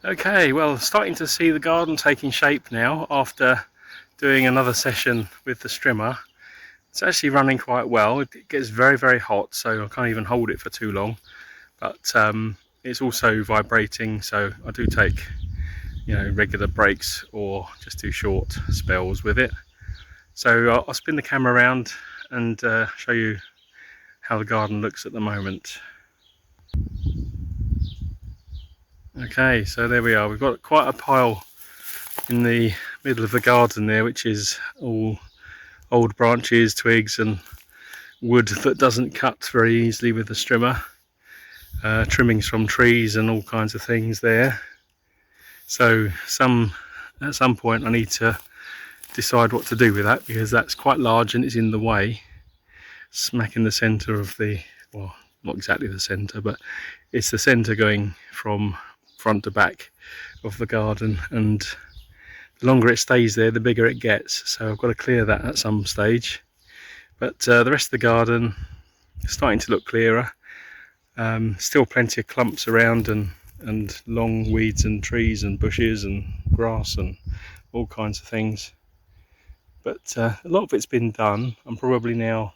Okay, well, starting to see the garden taking shape now after doing another session with the strimmer. It's actually running quite well. It gets very, very hot, so I can't even hold it for too long. But it's also vibrating, so I do take, regular breaks or just do short spells with it. So I'll spin the camera around and show you how the garden looks at the moment. Okay, so there we are. We've got quite a pile in the middle of the garden there, which is all old branches, twigs and wood that doesn't cut very easily with the strimmer. Trimmings from trees and all kinds of things there. So at some point I need to decide what to do with that, because that's quite large and it's in the way, smack in the centre of the, well, not exactly the centre, but it's the centre going from front to back of the garden, and the longer it stays there the bigger it gets, so I've got to clear that at some stage. But the rest of the garden is starting to look clearer. Still plenty of clumps around and long weeds and trees and bushes and grass and all kinds of things, but a lot of it's been done. I'm probably now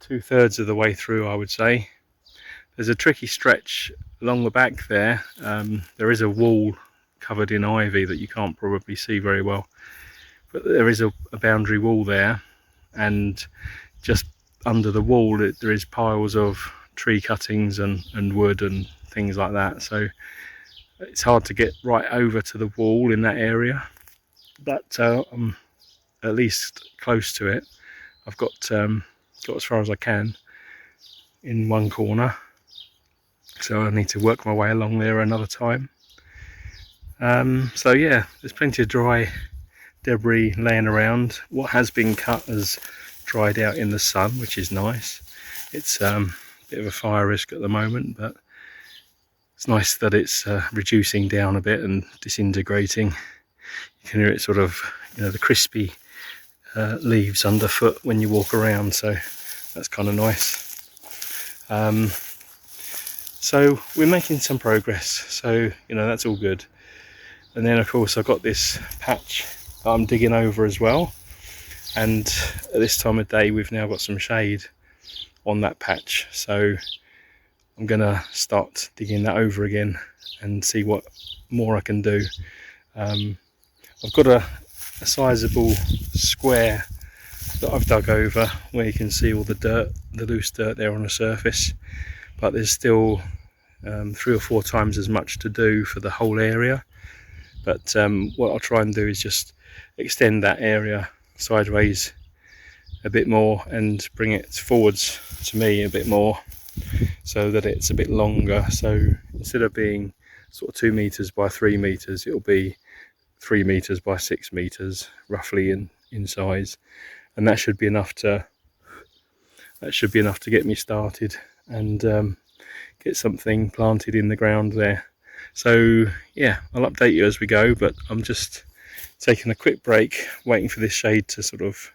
2/3 of the way through, I would say. There's a tricky stretch along the back there. There is a wall covered in ivy that you can't probably see very well, but there is a boundary wall there, and just under the wall there is piles of tree cuttings and wood and things like that, so it's hard to get right over to the wall in that area, but I'm at least close to it. I've got as far as I can in one corner, so I need to work my way along there another time. So yeah, there's plenty of dry debris laying around. What has been cut has dried out in the sun, which is nice. It's a bit of a fire risk at the moment, but it's nice that it's reducing down a bit and disintegrating. You can hear it sort of, the crispy leaves underfoot when you walk around, so that's kind of nice. So we're making some progress, so that's all good. And then of course I've got this patch that I'm digging over as well, and at this time of day we've now got some shade on that patch, so I'm gonna start digging that over again and see what more I can do. I've got a sizable square that I've dug over where you can see all the dirt, the loose dirt there on the surface, but there's still 3 or 4 times as much to do for the whole area. But what I'll try and do is just extend that area sideways a bit more and bring it forwards to me a bit more, so that it's a bit longer. So instead of being sort of 2 meters by 3 meters, it'll be 3 meters by 6 meters roughly in size, and that should be enough to get me started and get something planted in the ground there. So yeah, I'll update you as we go, but I'm just taking a quick break, waiting for this shade to sort of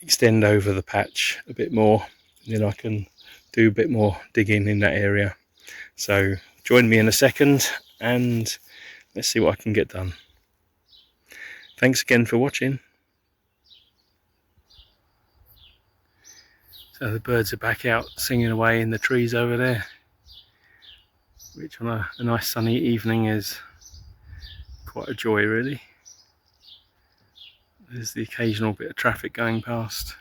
extend over the patch a bit more, and then I can do a bit more digging in that area. So join me in a second and let's see what I can get done. Thanks again for watching. So the birds are back out singing away in the trees over there, which on a nice sunny evening is quite a joy really. There's the occasional bit of traffic going past,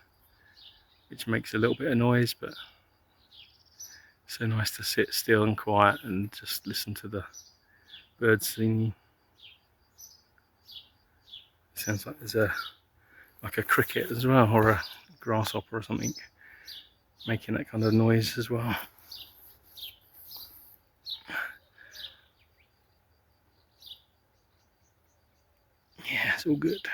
which makes a little bit of noise, but it's so nice to sit still and quiet and just listen to the birds singing. It sounds like there's like a cricket as well, or a grasshopper or something making that kind of noise as well. Yeah, it's all good.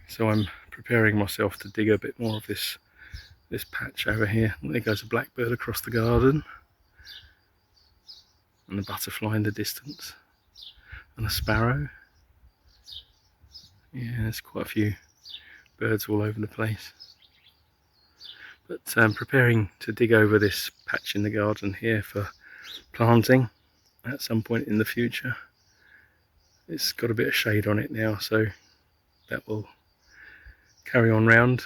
So I'm preparing myself to dig a bit more of this patch over here. There goes a blackbird across the garden, and a butterfly in the distance, and a sparrow. Yeah, there's quite a few birds all over the place. But I'm preparing to dig over this patch in the garden here for planting at some point in the future. It's got a bit of shade on it now, so that will carry on round,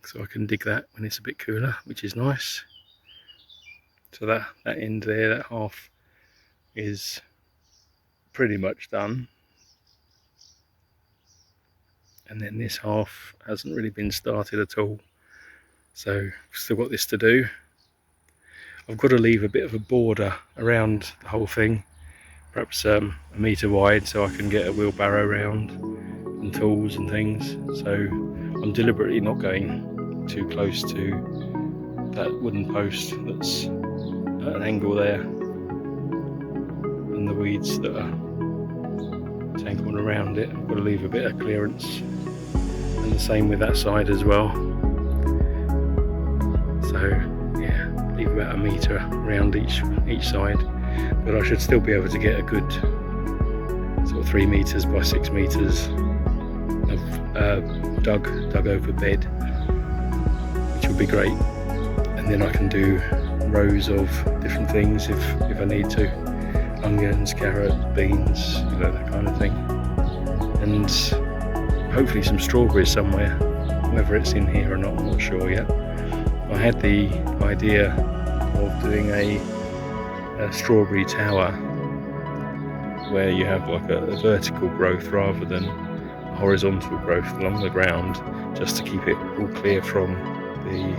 so I can dig that when it's a bit cooler, which is nice. So that end there, that half, is pretty much done, and then this half hasn't really been started at all, so still got this to do. I've got to leave a bit of a border around the whole thing, perhaps a metre wide, so I can get a wheelbarrow around and tools and things. So I'm deliberately not going too close to that wooden post that's at an angle there, and the weeds that are tangled around it. I've got to leave a bit of clearance, and the same with that side as well. So yeah, leave about a metre around each side, but I should still be able to get a good sort of 3 metres by 6 metres of dug over bed, which would be great. And then I can do rows of different things if I need to. Onions, carrots, beans, you know, that kind of thing. And hopefully some strawberries somewhere, whether it's in here or not, I'm not sure yet. I had the idea of doing a strawberry tower where you have like a vertical growth rather than a horizontal growth along the ground, just to keep it all clear from the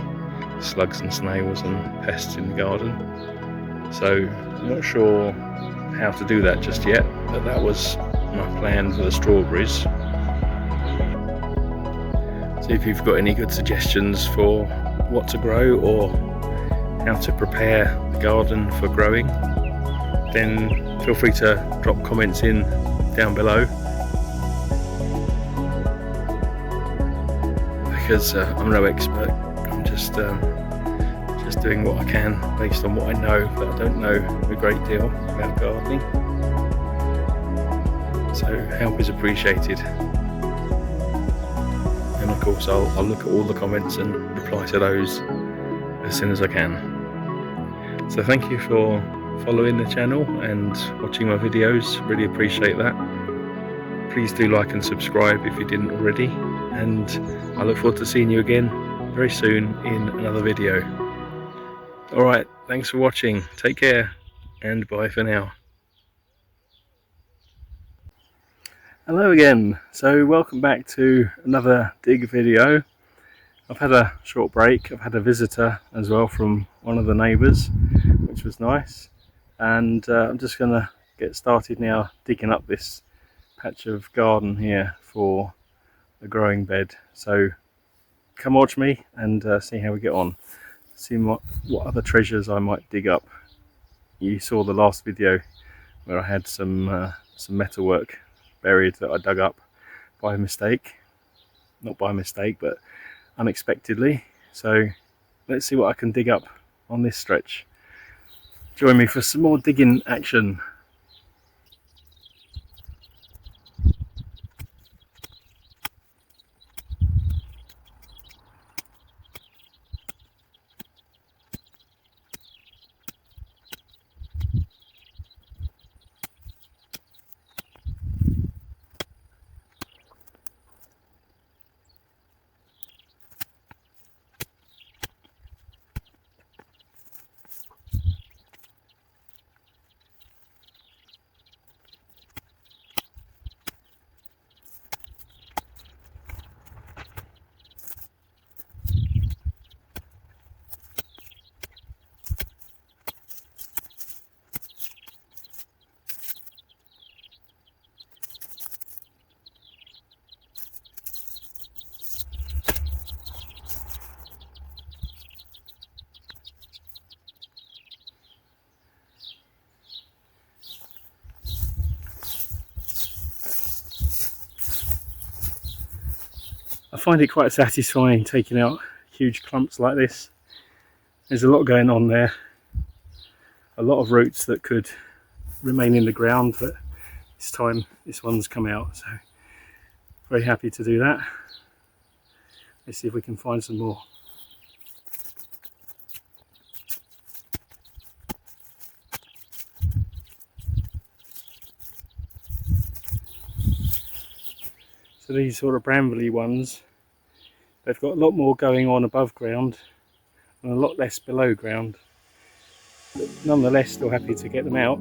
slugs and snails and pests in the garden. So I'm not sure how to do that just yet, but that was my plan for the strawberries. So if you've got any good suggestions for what to grow or how to prepare the garden for growing, then feel free to drop comments in down below, because I'm no expert. I'm just doing what I can based on what I know, but I don't know a great deal about gardening, so help is appreciated. And of course I'll look at all the comments and reply to those as soon as I can. So thank you for following the channel and watching my videos, really appreciate that. Please do like and subscribe if you didn't already, and I look forward to seeing you again very soon in another video. Alright, thanks for watching, take care, and bye for now. Hello again, so welcome back to another dig video. I've had a short break. I've had a visitor as well from one of the neighbours, which was nice, and I'm just going to get started now digging up this patch of garden here for the growing bed. So come watch me and see how we get on. See what other treasures I might dig up. You saw the last video where I had some metalwork buried that I dug up by mistake. Not by mistake, but unexpectedly. So let's see what I can dig up on this stretch. Join me for some more digging action. I find it quite satisfying taking out huge clumps like this. There's a lot going on there, a lot of roots that could remain in the ground, but this time this one's come out, so very happy to do that. Let's see if we can find some more. So these sort of brambly ones, they've got a lot more going on above ground and a lot less below ground. But nonetheless, still happy to get them out.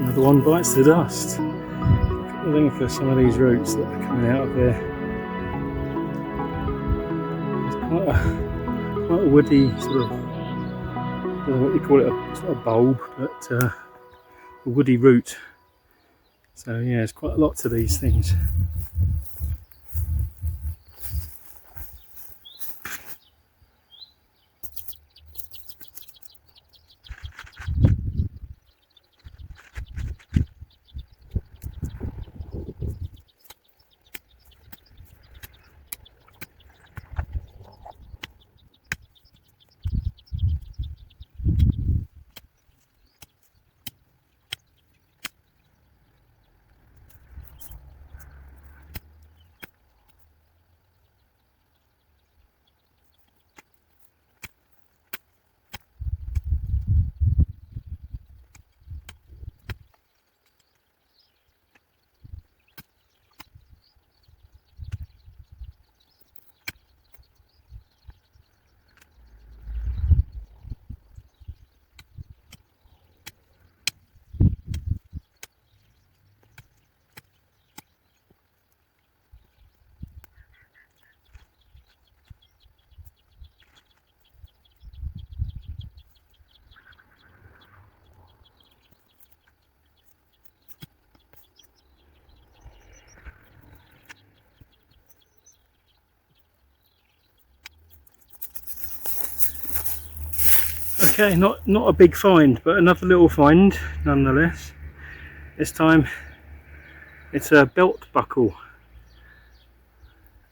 Another one bites the dust. Looking for some of these roots that are coming out of there. It's quite a woody sort of, I don't know what you call it, it's not a bulb, but a woody root. So yeah, there's quite a lot to these things. Okay, not a big find, but another little find nonetheless. This time it's a belt buckle.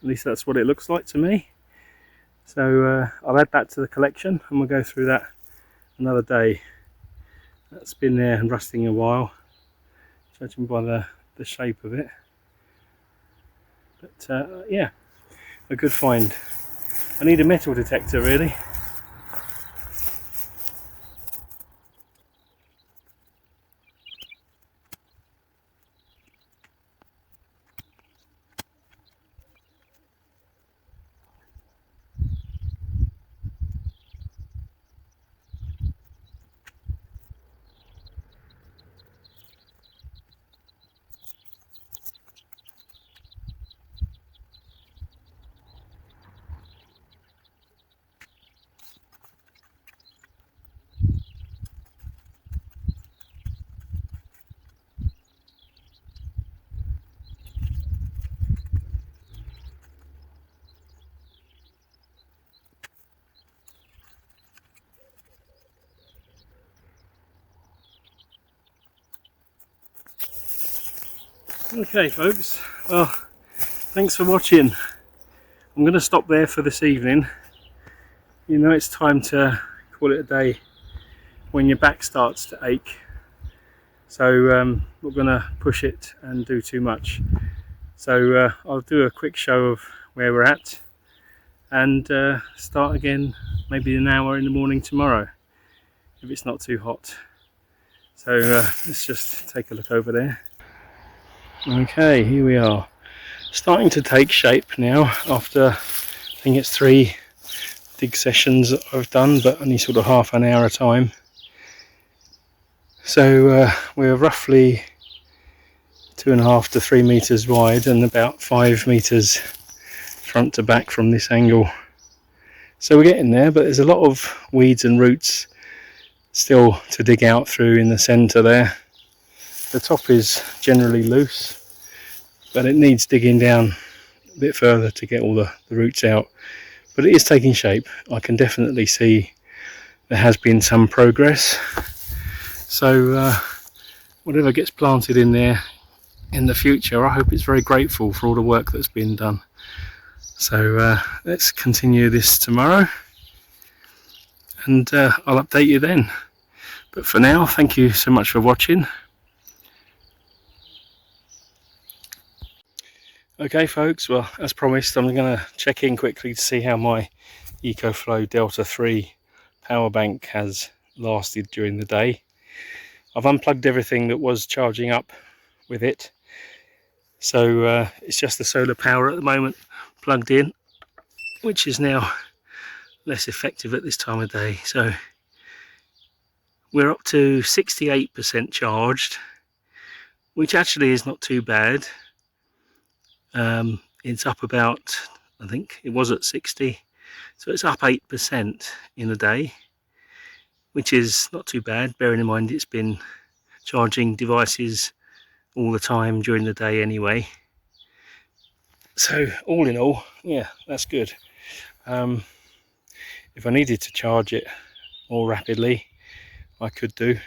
At least that's what it looks like to me. So I'll add that to the collection and we'll go through that another day. That's been there and rusting a while, judging by the shape of it. But yeah, a good find. I need a metal detector really. Okay folks, well thanks for watching. I'm going to stop there for this evening. You know it's time to call it a day when your back starts to ache. So not going to push it and do too much. So I'll do a quick show of where we're at and start again maybe an hour in the morning tomorrow if it's not too hot. So let's just take a look over there. Okay, here we are, starting to take shape now after I think it's 3 dig sessions that I've done, but only sort of half an hour a time. So we're roughly 2.5 to 3 meters wide and about 5 meters front to back from this angle. So we're getting there, but there's a lot of weeds and roots still to dig out through in the center there. The top is generally loose, but it needs digging down a bit further to get all the roots out. But it is taking shape. I can definitely see there has been some progress. So whatever gets planted in there in the future, I hope it's very grateful for all the work that's been done. So let's continue this tomorrow and I'll update you then. But for now, thank you so much for watching. Okay folks, well as promised I'm going to check in quickly to see how my EcoFlow Delta 3 power bank has lasted during the day. I've unplugged everything that was charging up with it, so it's just the solar power at the moment plugged in, which is now less effective at this time of day. So we're up to 68% charged, which actually is not too bad. It's up about, I think it was at 60, so it's up 8% in a day, which is not too bad, bearing in mind it's been charging devices all the time during the day anyway. So all in all, yeah, that's good. If I needed to charge it more rapidly, I could do,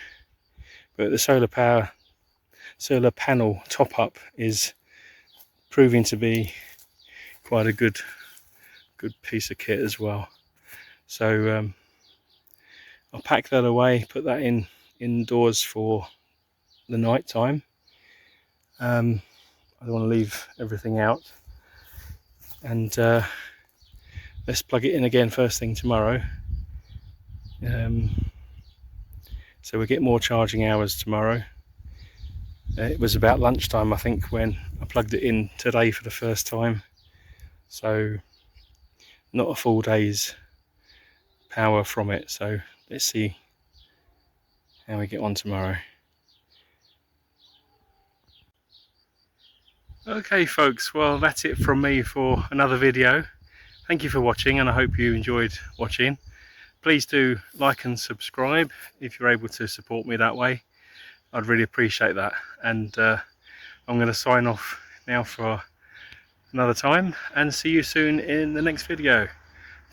but the solar panel top up is proving to be quite a good piece of kit as well. So I'll pack that away, put that indoors for the night time. I don't want to leave everything out, and let's plug it in again first thing tomorrow. So we get more charging hours tomorrow. It was about lunchtime I think when I plugged it in today for the first time, so not a full day's power from it. So let's see how we get on tomorrow. Okay folks, well that's it from me for another video. Thank you for watching and I hope you enjoyed watching. Please do like and subscribe if you're able to support me that way. I'd really appreciate that. And I'm going to sign off now for another time and see you soon in the next video.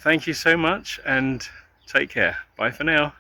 Thank you so much and take care. Bye for now.